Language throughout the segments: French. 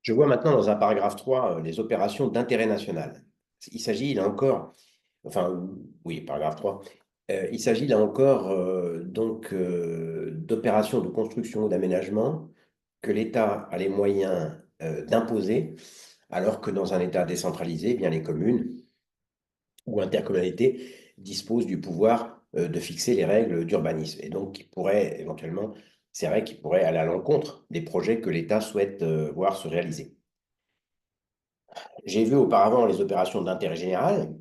Je vois maintenant dans un paragraphe 3 les opérations d'intérêt national. Il s'agit là encore, enfin oui, paragraphe 3. Il s'agit là encore d'opérations de construction ou d'aménagement que l'État a les moyens d'imposer, alors que dans un État décentralisé, eh bien, les communes ou intercommunalités disposent du pouvoir de fixer les règles d'urbanisme. Et donc, qui pourraient éventuellement, c'est vrai qu'ils pourraient aller à l'encontre des projets que l'État souhaite voir se réaliser. J'ai vu auparavant les opérations d'intérêt général,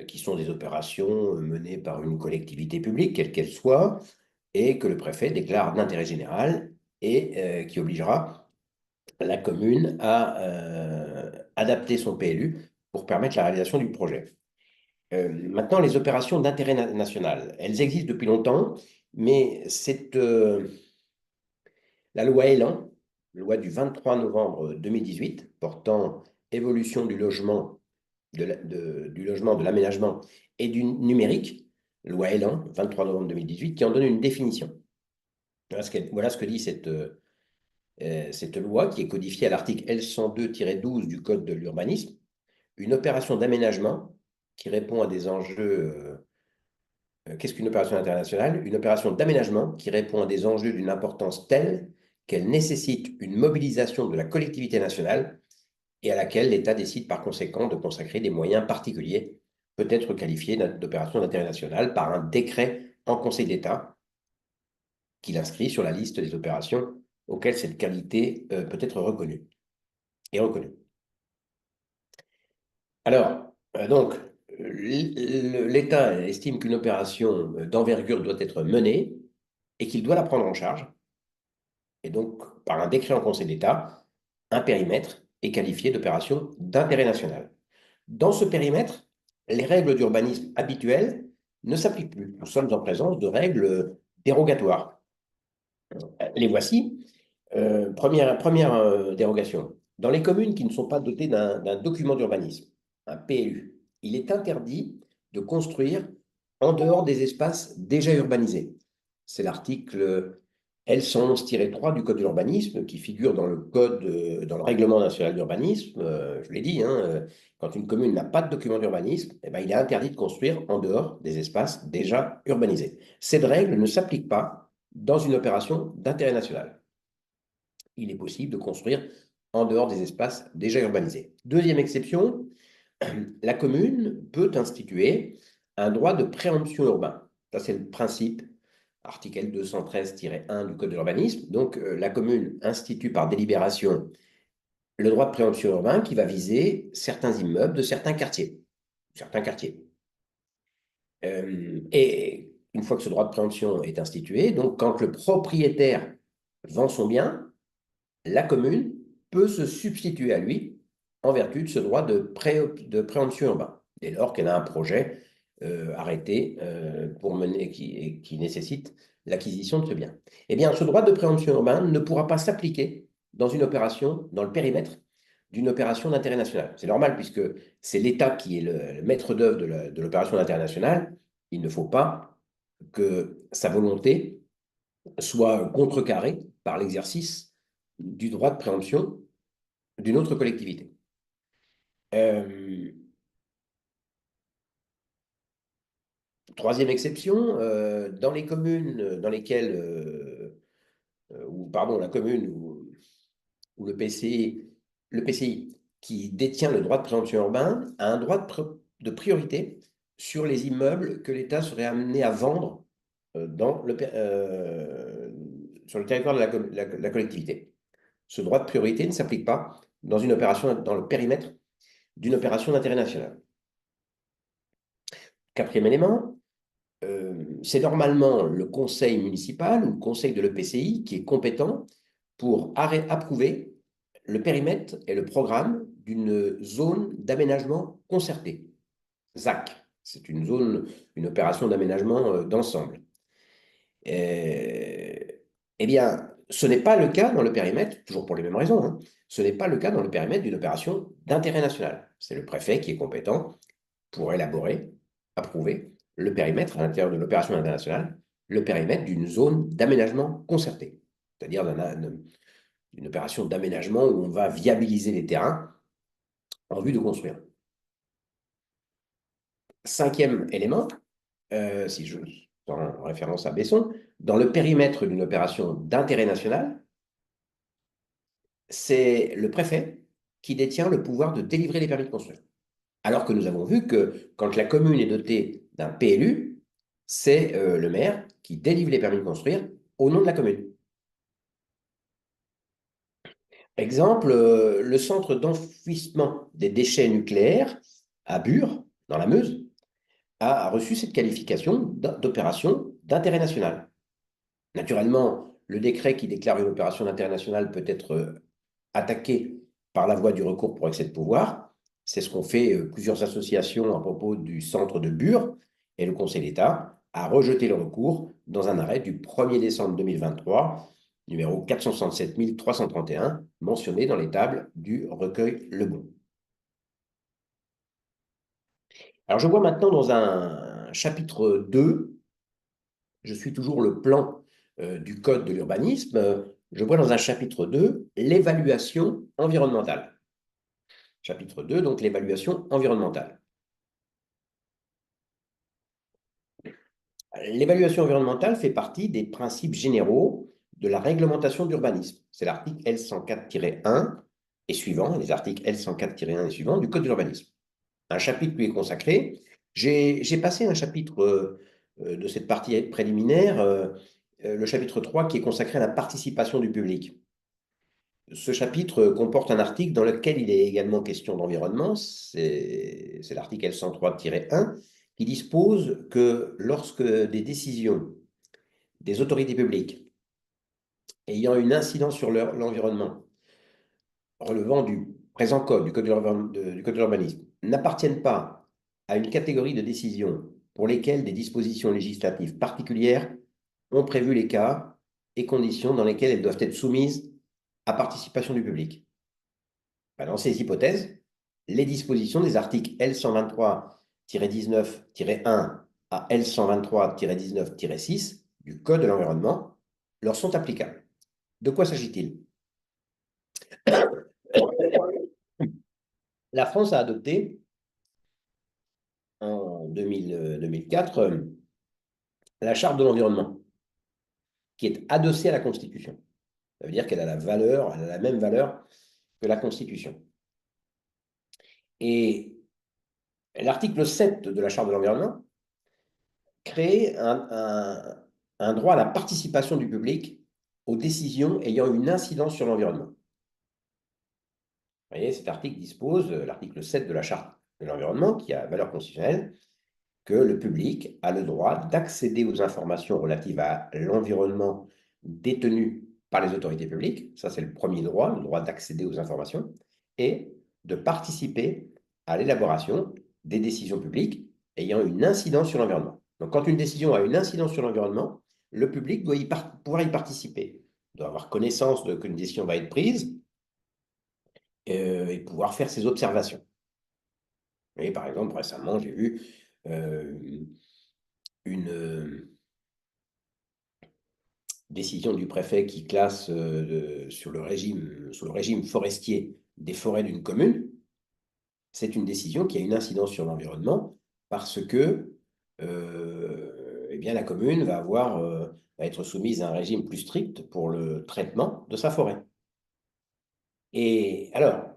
qui sont des opérations menées par une collectivité publique, quelle qu'elle soit, et que le préfet déclare d'intérêt général et qui obligera la commune à adapter son PLU pour permettre la réalisation du projet. Maintenant, les opérations d'intérêt national, elles existent depuis longtemps, mais c'est la loi Elan, loi du 23 novembre 2018, portant évolution du logement, du logement, de l'aménagement et du numérique, loi Elan, 23 novembre 2018, qui en donne une définition. Voilà ce que dit cette loi qui est codifiée à l'article L102-12 du Code de l'urbanisme. Une opération d'aménagement qui répond à des enjeux. Qu'est-ce qu'une opération internationale? Une opération d'aménagement qui répond à des enjeux d'une importance telle qu'elle nécessite une mobilisation de la collectivité nationale et à laquelle l'État décide par conséquent de consacrer des moyens particuliers, peut être qualifiés d'opération d'intérêt national par un décret en Conseil d'État qui l'inscrit sur la liste des opérations auxquelles cette qualité peut être reconnue et reconnue. Alors, l'État estime qu'une opération d'envergure doit être menée et qu'il doit la prendre en charge. Et donc, par un décret en Conseil d'État, un périmètre est qualifié d'opération d'intérêt national. Dans ce périmètre, les règles d'urbanisme habituelles ne s'appliquent plus. Nous sommes en présence de règles dérogatoires. Les voici. Première dérogation. Dans les communes qui ne sont pas dotées d'un document d'urbanisme, un PLU, il est interdit de construire en dehors des espaces déjà urbanisés. C'est l'article L111-3 du Code de l'urbanisme qui figure dans le code, dans le règlement national d'urbanisme. Je l'ai dit, hein, quand une commune n'a pas de document d'urbanisme, eh ben, il est interdit de construire en dehors des espaces déjà urbanisés. Cette règle ne s'applique pas dans une opération d'intérêt national. Il est possible de construire en dehors des espaces déjà urbanisés. Deuxième exception, la commune peut instituer un droit de préemption urbain. Ça, c'est le principe, article 213-1 du Code de l'urbanisme. Donc, la commune institue par délibération le droit de préemption urbain qui va viser certains immeubles de certains quartiers. Et une fois que ce droit de préemption est institué, donc quand le propriétaire vend son bien, la commune peut se substituer à lui en vertu de ce droit de préemption urbain, dès lors qu'elle a un projet arrêté pour mener, qui nécessite l'acquisition de ce bien. Eh bien, ce droit de préemption urbain ne pourra pas s'appliquer dans une opération, dans le périmètre d'une opération d'intérêt national. C'est normal puisque c'est l'État qui est le maître d'œuvre de l'opération d'intérêt national. Il ne faut pas que sa volonté soit contrecarrée par l'exercice du droit de préemption d'une autre collectivité. Euh, Troisième exception, dans les communes dans lesquelles, ou pardon, la commune ou le PCI qui détient le droit de préemption urbain a un droit de priorité sur les immeubles que l'État serait amené à vendre sur le territoire de la collectivité. Ce droit de priorité ne s'applique pas dans une opération, dans le périmètre d'une opération d'intérêt national. Quatrième élément, c'est normalement le conseil municipal ou le conseil de l'EPCI qui est compétent pour approuver le périmètre et le programme d'une zone d'aménagement concerté, ZAC. C'est une opération d'aménagement d'ensemble. Eh bien, ce n'est pas le cas dans le périmètre, toujours pour les mêmes raisons, hein, ce n'est pas le cas dans le périmètre d'une opération d'intérêt national. C'est le préfet qui est compétent pour élaborer, approuver le périmètre à l'intérieur de l'opération internationale, le périmètre d'une zone d'aménagement concerté, c'est-à-dire une opération d'aménagement où on va viabiliser les terrains en vue de construire. Cinquième élément, si je en référence à Besson, dans le périmètre d'une opération d'intérêt national, c'est le préfet qui détient le pouvoir de délivrer les permis de construire. Alors que nous avons vu que quand la commune est dotée d'un PLU, c'est le maire qui délivre les permis de construire au nom de la commune. Exemple, le centre d'enfouissement des déchets nucléaires à Bure, dans la Meuse, a reçu cette qualification d'opération d'intérêt national. Naturellement, le décret qui déclare une opération d'intérêt national peut être attaqué par la voie du recours pour excès de pouvoir. C'est ce qu'ont fait plusieurs associations à propos du centre de Bure, et le Conseil d'État a rejeté le recours dans un arrêt du 1er décembre 2023, numéro 467 331, mentionné dans les tables du recueil Lebon. Alors je vois maintenant dans un chapitre 2, je suis toujours le plan du Code de l'urbanisme, je vois dans un chapitre 2 l'évaluation environnementale. Chapitre 2, donc l'évaluation environnementale. L'évaluation environnementale fait partie des principes généraux de la réglementation d'urbanisme. C'est l'article L104-1 et suivant, les articles L104-1 et suivants du Code de l'urbanisme. Un chapitre lui est consacré. J'ai passé un chapitre de cette partie préliminaire, le chapitre 3 qui est consacré à la participation du public. Ce chapitre comporte un article dans lequel il est également question d'environnement, c'est l'article L103-1, qui dispose que lorsque des décisions des autorités publiques ayant une incidence sur l'environnement relevant du présent code, du code de l'urbanisme, n'appartiennent pas à une catégorie de décisions pour lesquelles des dispositions législatives particulières ont prévu les cas et conditions dans lesquels elles doivent être soumises à participation du public. Dans ces hypothèses, les dispositions des articles L123-19-1 à L123-19-6 du Code de l'environnement leur sont applicables. De quoi s'agit-il? La France a adopté en 2004 la Charte de l'environnement, qui est adossée à la Constitution. Ça veut dire qu'elle a elle a la même valeur que la Constitution. Et l'article 7 de la Charte de l'environnement crée un droit à la participation du public aux décisions ayant une incidence sur l'environnement. Vous voyez, cet article dispose, l'article 7 de la Charte de l'environnement, qui a valeur constitutionnelle, que le public a le droit d'accéder aux informations relatives à l'environnement détenues par les autorités publiques. Ça, c'est le premier droit, le droit d'accéder aux informations, et de participer à l'élaboration des décisions publiques ayant une incidence sur l'environnement. Donc, quand une décision a une incidence sur l'environnement, le public doit pouvoir y participer. Il doit avoir connaissance de qu'une décision va être prise et pouvoir faire ses observations. Et par exemple, récemment, j'ai vu une décision du préfet qui classe sous le régime forestier des forêts d'une commune. C'est une décision qui a une incidence sur l'environnement parce que eh bien, la commune va être soumise à un régime plus strict pour le traitement de sa forêt. Et alors,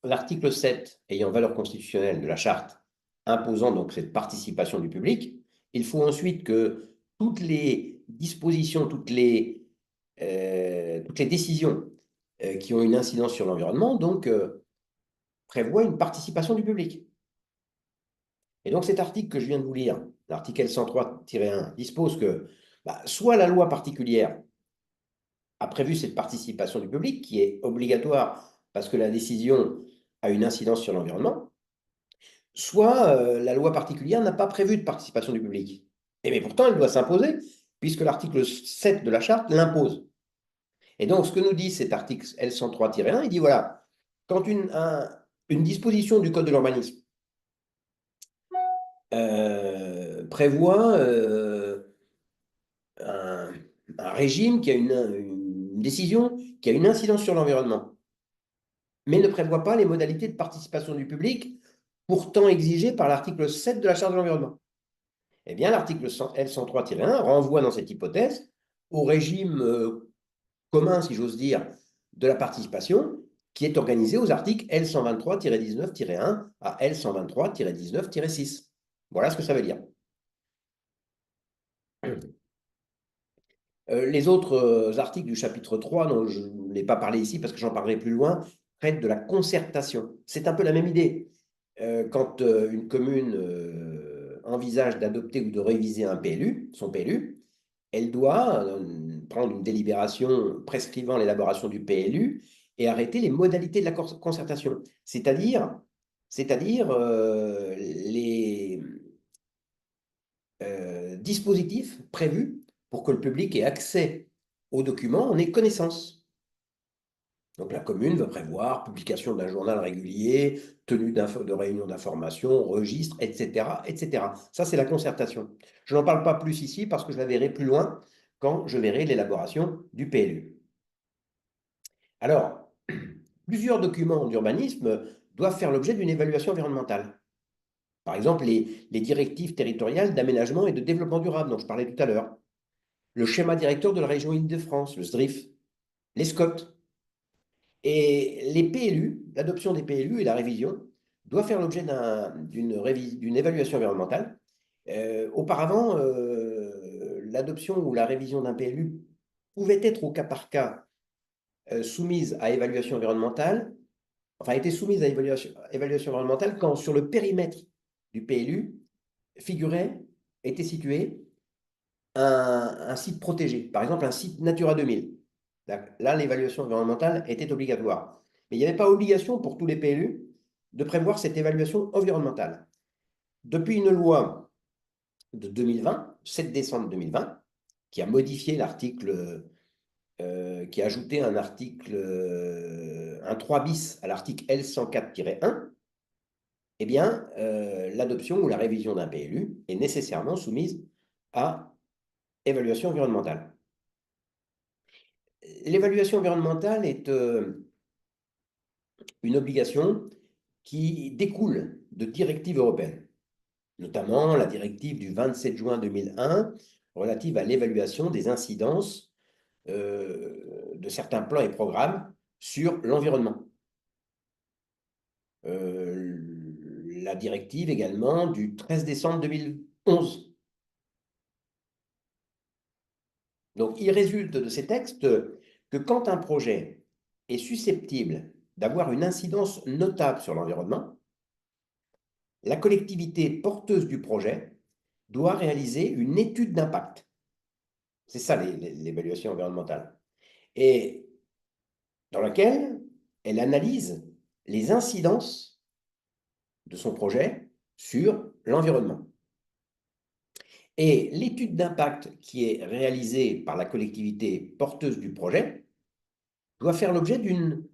l'article 7 ayant valeur constitutionnelle de la charte imposant donc cette participation du public, il faut ensuite que toutes les dispositions, toutes les décisions qui ont une incidence sur l'environnement donc prévoient une participation du public. Et donc cet article que je viens de vous lire, l'article L103-1, dispose que soit la loi particulière a prévu cette participation du public qui est obligatoire parce que la décision a une incidence sur l'environnement, soit la loi particulière n'a pas prévu de participation du public. Mais pourtant, elle doit s'imposer, puisque l'article 7 de la charte l'impose. Et donc, ce que nous dit cet article L103-1, il dit voilà, quand une disposition du Code de l'urbanisme prévoit un régime qui a une une décision qui a une incidence sur l'environnement, mais ne prévoit pas les modalités de participation du public, pourtant exigées par l'article 7 de la Charte de l'environnement. Eh bien, l'article L103-1 renvoie dans cette hypothèse au régime commun, si j'ose dire, de la participation, qui est organisé aux articles L123-19-1 à L123-19-6. Voilà ce que ça veut dire. Les autres articles du chapitre 3, dont je n'ai pas parlé ici parce que j'en parlerai plus loin, traitent de la concertation. C'est un peu la même idée. Quand une commune envisage d'adopter ou de réviser un PLU, son PLU, elle doit prendre une délibération prescrivant l'élaboration du PLU et arrêter les modalités de la concertation, c'est-à-dire les dispositifs prévus pour que le public ait accès aux documents, en ait connaissance. Donc la commune veut prévoir publication d'un journal régulier, tenue de réunions d'information, registre, etc., etc. Ça, c'est la concertation. Je n'en parle pas plus ici parce que je la verrai plus loin quand je verrai l'élaboration du PLU. Alors, plusieurs documents d'urbanisme doivent faire l'objet d'une évaluation environnementale. Par exemple, les directives territoriales d'aménagement et de développement durable dont je parlais tout à l'heure, le schéma directeur de la région Île-de-France, le SDRIF, les SCOT. Et les PLU, l'adoption des PLU et la révision doivent faire l'objet d'une évaluation environnementale. Auparavant, l'adoption ou la révision d'un PLU pouvait être au cas par cas soumise à évaluation environnementale, enfin était soumise à évaluation environnementale quand sur le périmètre du PLU était situé un site protégé, par exemple un site Natura 2000. Là, l'évaluation environnementale était obligatoire. Mais il n'y avait pas obligation pour tous les PLU de prévoir cette évaluation environnementale. Depuis une loi de 2020, 7 décembre 2020, qui a modifié l'article, qui a ajouté un article, un 3 bis à l'article L104-1, eh bien, l'adoption ou la révision d'un PLU est nécessairement soumise à évaluation environnementale. L'évaluation environnementale est une obligation qui découle de directives européennes, notamment la directive du 27 juin 2001 relative à l'évaluation des incidences de certains plans et programmes sur l'environnement. La directive également du 13 décembre 2011. Donc, il résulte de ces textes que quand un projet est susceptible d'avoir une incidence notable sur l'environnement, la collectivité porteuse du projet doit réaliser une étude d'impact. C'est ça l'évaluation environnementale. Et dans laquelle elle analyse les incidences de son projet sur l'environnement. Et l'étude d'impact qui est réalisée par la collectivité porteuse du projet doit faire l'objet d'une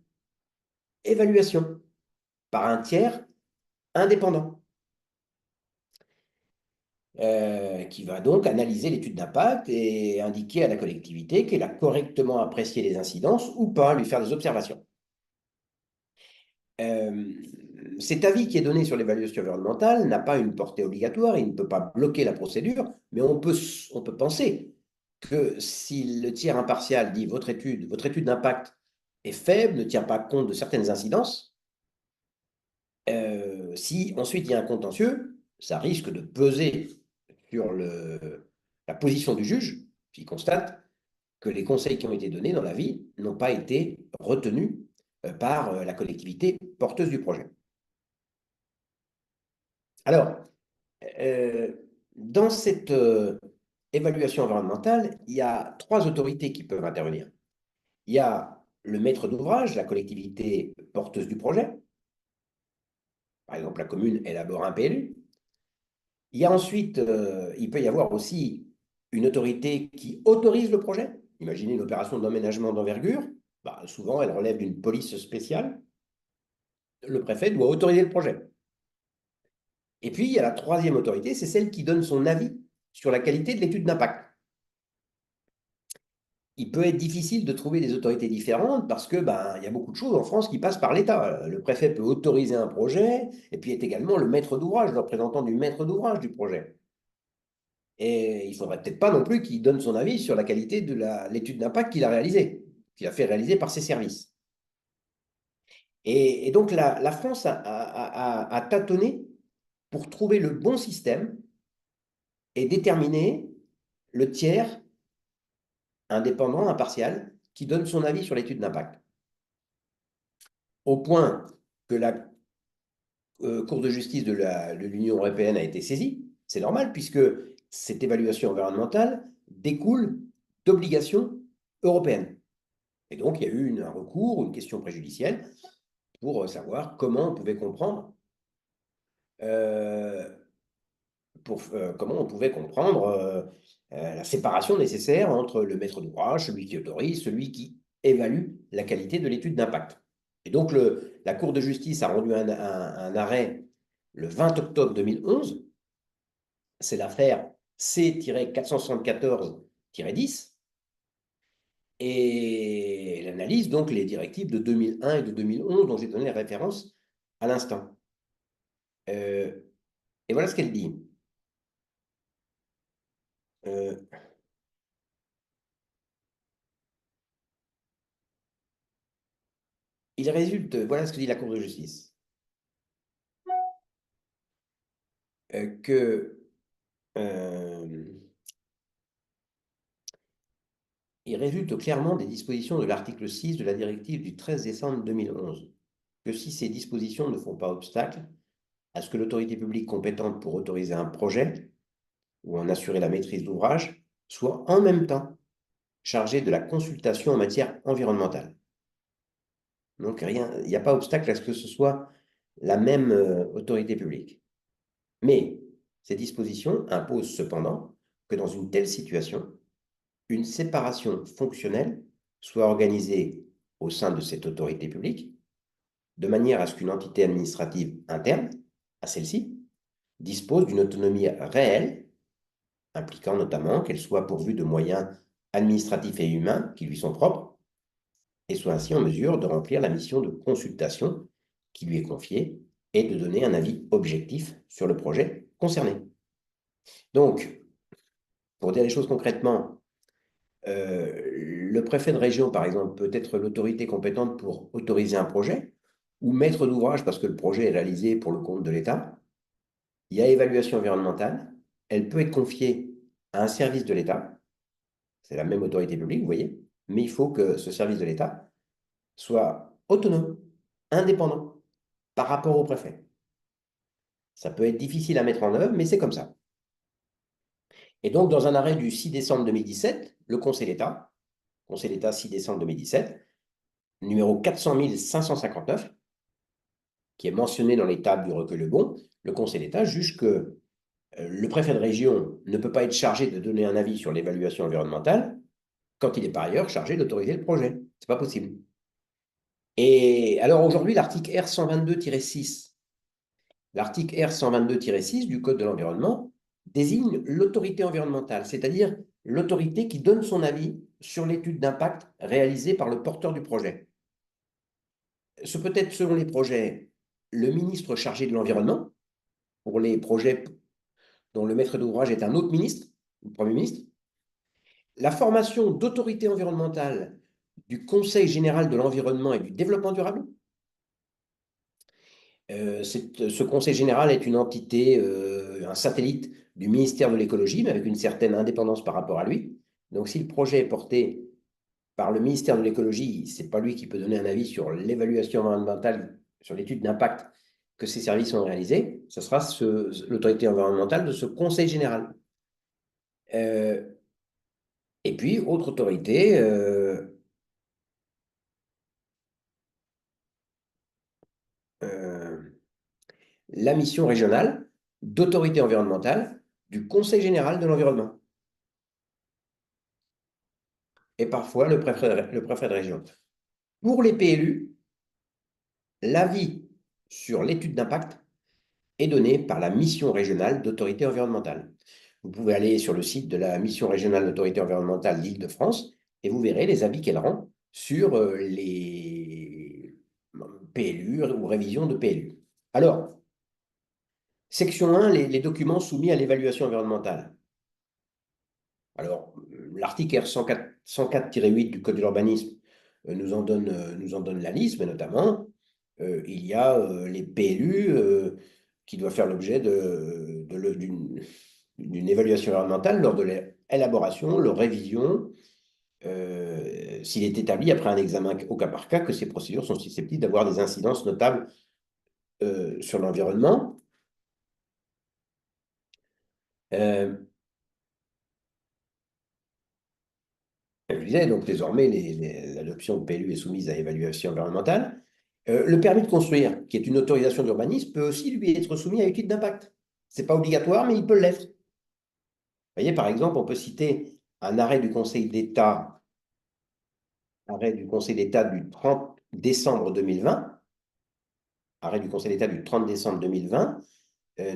évaluation par un tiers indépendant. Qui va donc analyser l'étude d'impact et indiquer à la collectivité qu'elle a correctement apprécié les incidences ou pas, lui faire des observations. Cet avis qui est donné sur l'évaluation environnementale n'a pas une portée obligatoire, il ne peut pas bloquer la procédure, mais on peut penser que si le tiers impartial dit votre étude d'impact est faible, ne tient pas compte de certaines incidences, si ensuite il y a un contentieux, ça risque de peser sur la position du juge, qui constate que les conseils qui ont été donnés dans l'avis n'ont pas été retenus par la collectivité porteuse du projet. Alors, dans cette évaluation environnementale, il y a 3 autorités qui peuvent intervenir. Il y a le maître d'ouvrage, la collectivité porteuse du projet. Par exemple, la commune élabore un PLU. Il y a ensuite, il peut y avoir aussi une autorité qui autorise le projet. Imaginez une opération d'aménagement d'envergure. Bah, souvent, elle relève d'une police spéciale. Le préfet doit autoriser le projet. Et puis, il y a la 3e autorité, c'est celle qui donne son avis sur la qualité de l'étude d'impact. il peut être difficile de trouver des autorités différentes parce que ben, il y a beaucoup de choses en France qui passent par l'État. Le préfet peut autoriser un projet et puis est également le maître d'ouvrage, le représentant du maître d'ouvrage du projet. Et il ne faudrait peut-être pas non plus qu'il donne son avis sur la qualité de l'étude d'impact qu'il a réalisée, qu'il a fait réaliser par ses services. Et donc la France a tâtonné pour trouver le bon système et déterminer le tiers indépendant, impartial, qui donne son avis sur l'étude d'impact. Au point que la Cour de justice de l'Union européenne a été saisie. C'est normal, puisque cette évaluation environnementale découle d'obligations européennes. Et donc, il y a eu un recours, une question préjudicielle pour savoir comment on pouvait comprendre, euh, comment on pouvait comprendre la séparation nécessaire entre le maître d'ouvrage, celui qui autorise, celui qui évalue la qualité de l'étude d'impact. Et donc, la Cour de justice a rendu un arrêt le 20 octobre 2011. C'est l'affaire C-474-10. Et elle analyse donc les directives de 2001 et de 2011 dont j'ai donné la référence à l'instant. Euh, et voilà ce qu'elle dit. Euh, il résulte, voilà ce que dit la Cour de justice, que il résulte clairement des dispositions de l'article 6 de la directive du 13 décembre 2011 que si ces dispositions ne font pas obstacle à ce que l'autorité publique compétente pour autoriser un projet ou en assurer la maîtrise d'ouvrage soit en même temps chargée de la consultation en matière environnementale. Donc rien, il n'y a pas obstacle à ce que ce soit la même autorité publique. Mais ces dispositions imposent cependant que dans une telle situation, une séparation fonctionnelle soit organisée au sein de cette autorité publique, de manière à ce qu'une entité administrative interne à celle-ci dispose d'une autonomie réelle, impliquant notamment qu'elle soit pourvue de moyens administratifs et humains qui lui sont propres, et soit ainsi en mesure de remplir la mission de consultation qui lui est confiée et de donner un avis objectif sur le projet concerné. Donc, pour dire les choses concrètement, le préfet de région, par exemple, peut être l'autorité compétente pour autoriser un projet ou maître d'ouvrage parce que le projet est réalisé pour le compte de l'État. Il y a évaluation environnementale. Elle peut être confiée à un service de l'État. C'est la même autorité publique, vous voyez. Mais il faut que ce service de l'État soit autonome, indépendant par rapport au préfet. Ça peut être difficile à mettre en œuvre, mais c'est comme ça. Et donc, dans un arrêt du 6 décembre 2017, le Conseil d'État 6 décembre 2017, numéro 400 559, qui est mentionné dans les tables du recueil Le Bon, le Conseil d'État juge que le préfet de région ne peut pas être chargé de donner un avis sur l'évaluation environnementale quand il est par ailleurs chargé d'autoriser le projet. Ce n'est pas possible. Et alors aujourd'hui, l'article R122-6 du Code de l'environnement désigne l'autorité environnementale, c'est-à-dire l'autorité qui donne son avis sur l'étude d'impact réalisée par le porteur du projet. Ce peut être, selon les projets, le ministre chargé de l'environnement, pour les projets dont le maître d'ouvrage est un autre ministre, le Premier ministre. La formation d'autorité environnementale du Conseil général de l'environnement et du développement durable. Ce Conseil général est une entité, un satellite du ministère de l'écologie, mais avec une certaine indépendance par rapport à lui. Donc, si le projet est porté par le ministère de l'écologie, ce n'est pas lui qui peut donner un avis sur l'évaluation environnementale, sur l'étude d'impact que ces services ont réalisé. Ce sera l'autorité environnementale de ce Conseil général. Et puis, autre autorité, la mission régionale d'autorité environnementale du Conseil général de l'environnement. Et parfois le préfet de région. Pour les PLU, l'avis sur l'étude d'impact est donné par la mission régionale d'autorité environnementale. Vous pouvez aller sur le site de la mission régionale d'autorité environnementale d'Île-de-France et vous verrez les avis qu'elle rend sur les PLU ou révisions de PLU. Alors, section 1, les documents soumis à l'évaluation environnementale. Alors, l'article R 104-8 du Code de l'urbanisme nous en donne la liste, mais notamment, il y a les PLU qui doivent faire l'objet d'une évaluation environnementale lors de l'élaboration, leur révision, s'il est établi après un examen au cas par cas que ces procédures sont susceptibles d'avoir des incidences notables sur l'environnement. Euh, Je disais, donc désormais, l'adoption de PLU est soumise à évaluation environnementale. Le permis de construire, qui est une autorisation d'urbanisme, peut aussi lui être soumis à étude d'impact. Ce n'est pas obligatoire, mais il peut l'être. Vous voyez, par exemple, on peut citer un arrêt du Conseil d'État, du 30 décembre 2020, arrêt du Conseil d'État du 30 décembre 2020,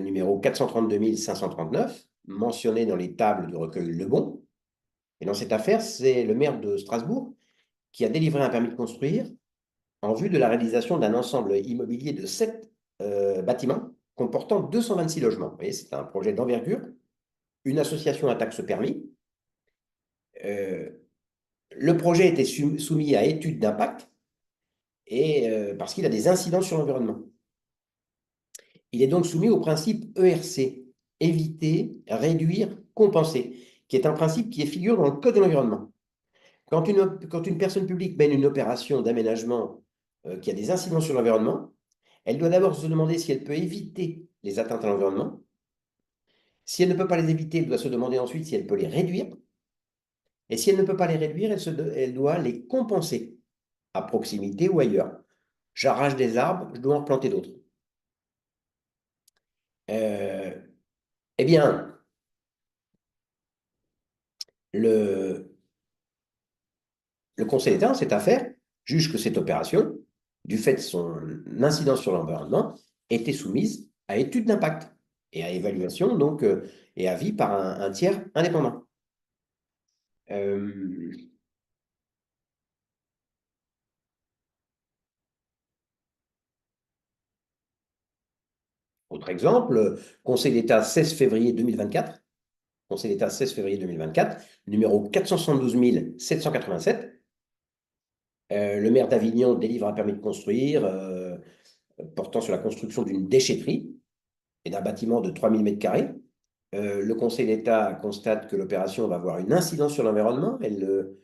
numéro 432 539, mentionné dans les tables du recueil Lebon. Et dans cette affaire, c'est le maire de Strasbourg qui a délivré un permis de construire en vue de la réalisation d'un ensemble immobilier de 7 bâtiments comportant 226 logements. Vous voyez, c'est un projet d'envergure, une association à taxe permis. Euh, le projet était soumis à étude d'impact et parce qu'il a des incidences sur l'environnement. Il est donc soumis au principe ERC, éviter, réduire, compenser, qui est un principe qui est figure dans le Code de l'environnement. Quand une personne publique mène une opération d'aménagement qui a des incidences sur l'environnement, elle doit d'abord se demander si elle peut éviter les atteintes à l'environnement. Si elle ne peut pas les éviter, elle doit se demander ensuite si elle peut les réduire. Et si elle ne peut pas les réduire, elle doit les compenser à proximité ou ailleurs. J'arrache des arbres, je dois en planter d'autres. Euh, eh bien, le, le Conseil d'État, en cette affaire, juge que cette opération, du fait de son incidence sur l'environnement, était soumise à étude d'impact et à évaluation, donc, et avis par un tiers indépendant. Euh, Autre exemple, Conseil d'État 16 février 2024, Conseil d'État 16 février 2024, numéro 472 787. Le maire d'Avignon délivre un permis de construire portant sur la construction d'une déchetterie et d'un bâtiment de 3000 m². Le Conseil d'État constate que l'opération va avoir une incidence sur l'environnement. Elle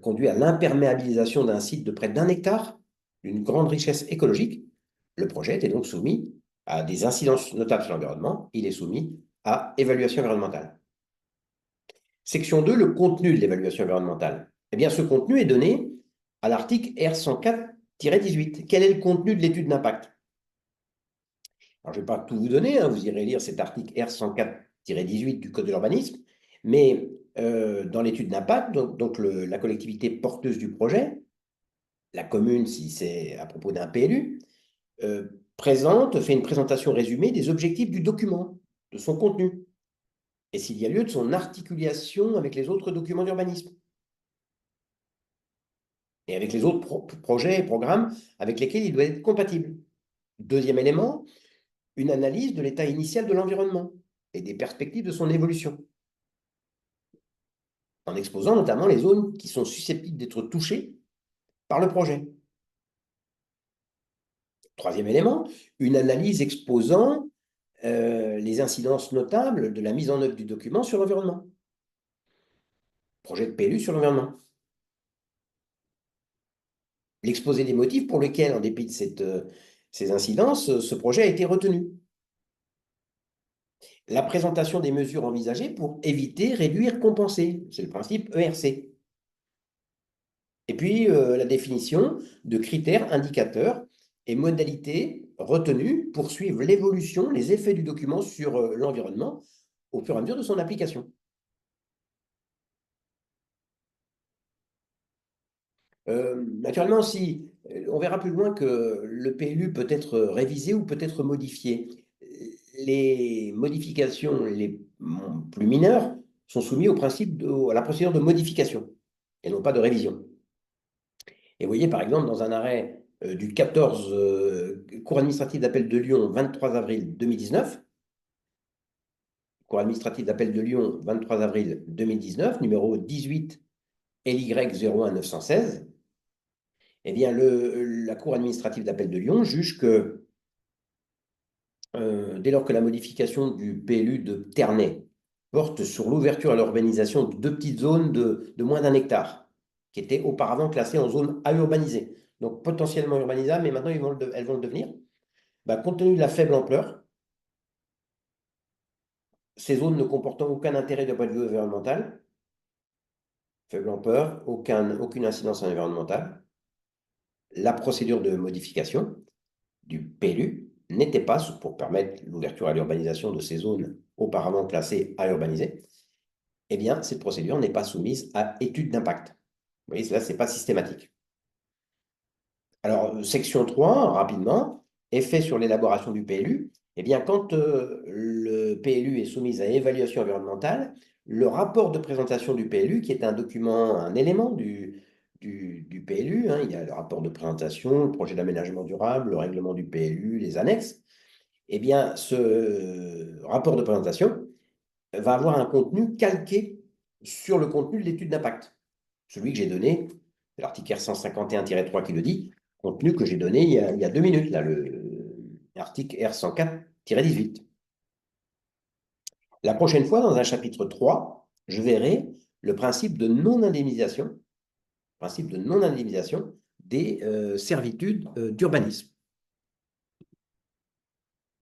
conduit à l'imperméabilisation d'un site de près d'1 hectare, d'une grande richesse écologique. Le projet est donc soumis à des incidences notables sur l'environnement. Il est soumis à évaluation environnementale. Section 2, le contenu de l'évaluation environnementale. Eh bien, ce contenu est donné à l'article R 104-18. Quel est le contenu de l'étude d'impact? Alors, je ne vais pas tout vous donner, hein, vous irez lire cet article R 104-18 du Code de l'urbanisme, mais dans l'étude d'impact, donc la collectivité porteuse du projet, la commune si c'est à propos d'un PLU, fait une présentation résumée des objectifs du document, de son contenu, et s'il y a lieu de son articulation avec les autres documents d'urbanisme, et avec les autres projets et programmes avec lesquels il doit être compatible. Deuxième élément, une analyse de l'état initial de l'environnement et des perspectives de son évolution, en exposant notamment les zones qui sont susceptibles d'être touchées par le projet. Troisième élément, une analyse exposant les incidences notables de la mise en œuvre du document sur l'environnement. Projet de PLU sur l'environnement. L'exposé des motifs pour lesquels, en dépit de ces incidences, ce projet a été retenu. La présentation des mesures envisagées pour éviter, réduire, compenser. C'est le principe ERC. Et puis, la définition de critères, indicateurs et modalités retenues pour suivre l'évolution, les effets du document sur l'environnement au fur et à mesure de son application. Naturellement, si on verra plus loin que le PLU peut être révisé ou peut être modifié. Les modifications les plus mineures sont soumis au à la procédure de modification et non pas de révision. Et vous voyez, par exemple, dans un arrêt du 14 Cour administrative d'appel de Lyon, 23 avril 2019, Cour administrative d'appel de Lyon, 23 avril 2019, numéro 18 LY 01916, eh bien, la Cour administrative d'appel de Lyon juge que dès lors que la modification du PLU de Ternay porte sur l'ouverture à l'urbanisation de deux petites zones de moins d'1 hectare, qui étaient auparavant classées en zone à urbaniser, donc potentiellement urbanisables, mais maintenant elles vont le devenir. Bah, compte tenu de la faible ampleur, ces zones ne comportant aucun intérêt de point de vue environnemental, faible ampleur, aucune incidence environnementale, la procédure de modification du PLU n'était pas, pour permettre l'ouverture à l'urbanisation de ces zones auparavant classées à urbaniser, eh bien, cette procédure n'est pas soumise à étude d'impact. Vous voyez, là, ce n'est pas systématique. Alors, section 3, rapidement, effet sur l'élaboration du PLU. Eh bien, quand le PLU est soumis à évaluation environnementale, le rapport de présentation du PLU, qui est un document, un élément du PLU, hein, il y a le rapport de présentation, le projet d'aménagement durable, le règlement du PLU, les annexes, eh bien, ce rapport de présentation va avoir un contenu calqué sur le contenu de l'étude d'impact. Celui que j'ai donné, c'est l'article R151-3 qui le dit, contenu que j'ai donné il y a 2 minutes, là, l'article R104-18. La prochaine fois, dans un chapitre 3, je verrai le principe de non-indemnisation des servitudes d'urbanisme.